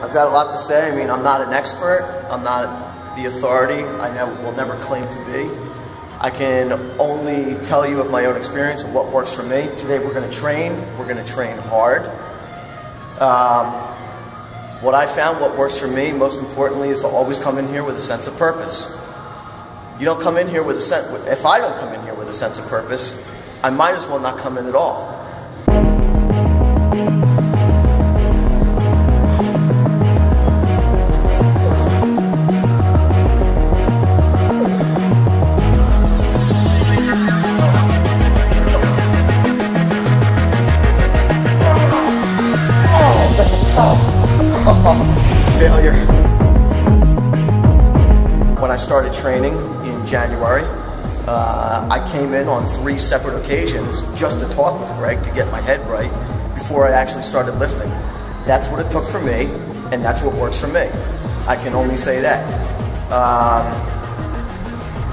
I've got a lot to say. I mean, I'm not an expert. I'm not the authority. Will never claim to be. I can only tell you of my own experience of what works for me. Today we're going to train. We're going to train hard. What I found, what works for me, most importantly, is to always come in here with a sense of purpose. You don't come in here with a sense. If I don't come in here with a sense of purpose, I might as well not come in at all. Failure. When I started training in January, I came in on 3 separate occasions just to talk with Greg to get my head right before I actually started lifting. That's what it took for me, and that's what works for me. I can only say that.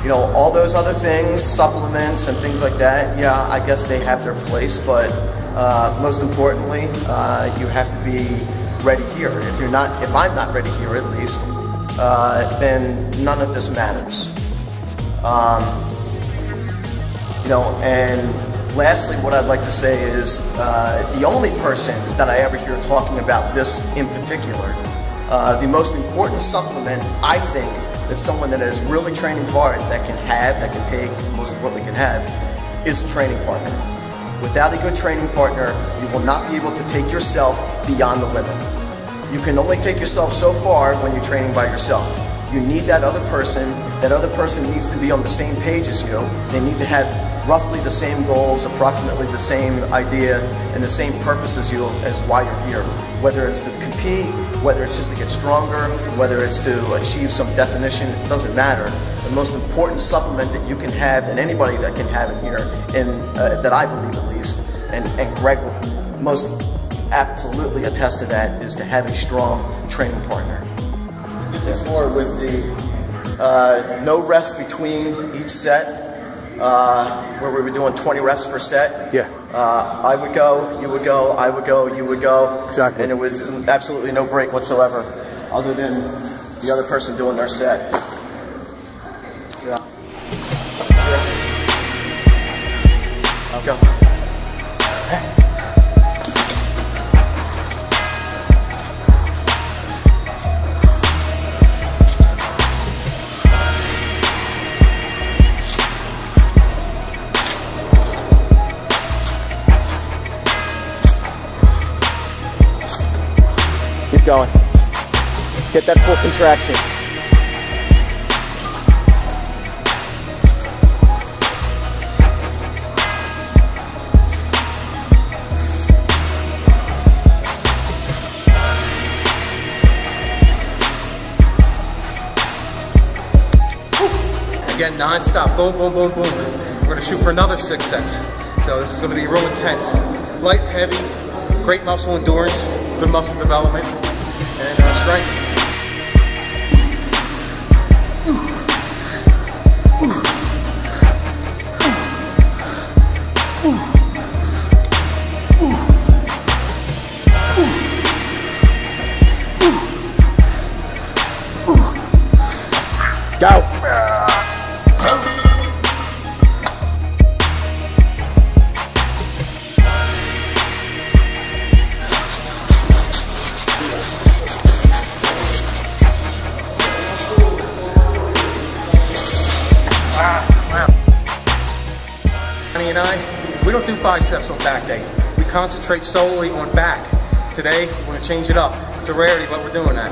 You know, all those other things, supplements and things like that, yeah, I guess they have their place, but most importantly, you have to be ready here. If I'm not ready here at least, then none of this matters. You know, and lastly, what I'd like to say is the only person that I ever hear talking about this in particular, the most important supplement I think that someone that is really training hard that can take, most importantly can have, is a training partner. Without a good training partner, you will not be able to take yourself beyond the limit. You can only take yourself so far when you're training by yourself. You need that other person. That other person needs to be on the same page as you. They need to have roughly the same goals, approximately the same idea, and the same purpose as you, as why you're here. Whether it's to compete, whether it's just to get stronger, whether it's to achieve some definition, it doesn't matter. The most important supplement that you can have, that anybody that can have in here, and that I believe at least, and Greg will most absolutely attest to that, is to have a strong training partner. We did before with the no rest between each set, where we were doing 20 reps per set. Yeah. I would go, you would go, I would go, you would go. Exactly. And it was absolutely no break whatsoever, other than the other person doing their set. So, I'll go. Keep going. Get that full contraction. Again, non-stop, boom, boom, boom, boom. We're gonna shoot for another 6 sets. So this is gonna be real intense. Light, heavy, great muscle endurance, good muscle development, and strength. Go. Johnny and I, we don't do biceps on back day. We concentrate solely on back. Today, we're going to change it up. It's a rarity, but we're doing that.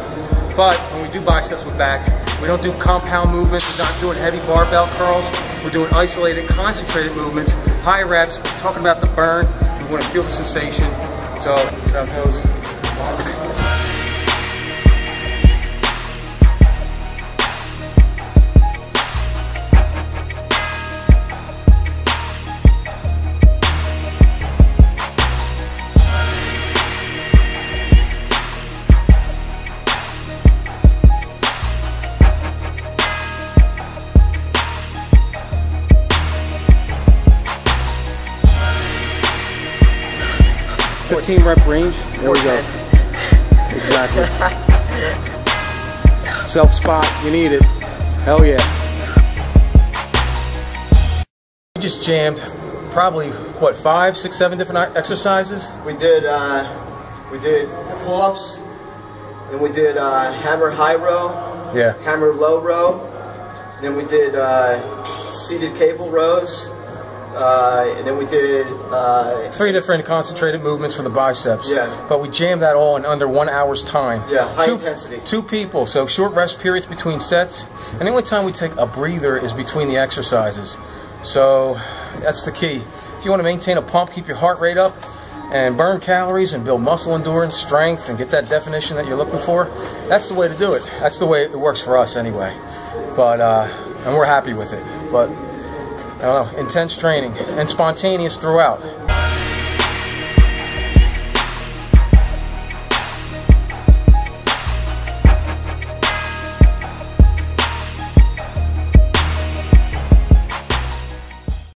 But when we do biceps with back, we don't do compound movements. We're not doing heavy barbell curls. We're doing isolated, concentrated movements, high reps. We're talking about the burn. We want to feel the sensation. So that's how it goes. 15 rep range. There we go. Exactly. Self spot, you need it. Hell yeah. We just jammed probably, what, 5, 6, 7 different exercises? We did pull-ups, then we did hammer high row, Yeah. hammer low row, then we did seated cable rows, and then we did 3 different concentrated movements for the biceps. Yeah. But we jammed that all in under 1 hour's time. Yeah, high intensity. 2 people, so short rest periods between sets. And the only time we take a breather is between the exercises. So that's the key. If you want to maintain a pump, keep your heart rate up, and burn calories and build muscle endurance, strength, and get that definition that you're looking for, that's the way to do it. That's the way it works for us anyway. But and we're happy with it. But I don't know, intense training and spontaneous throughout.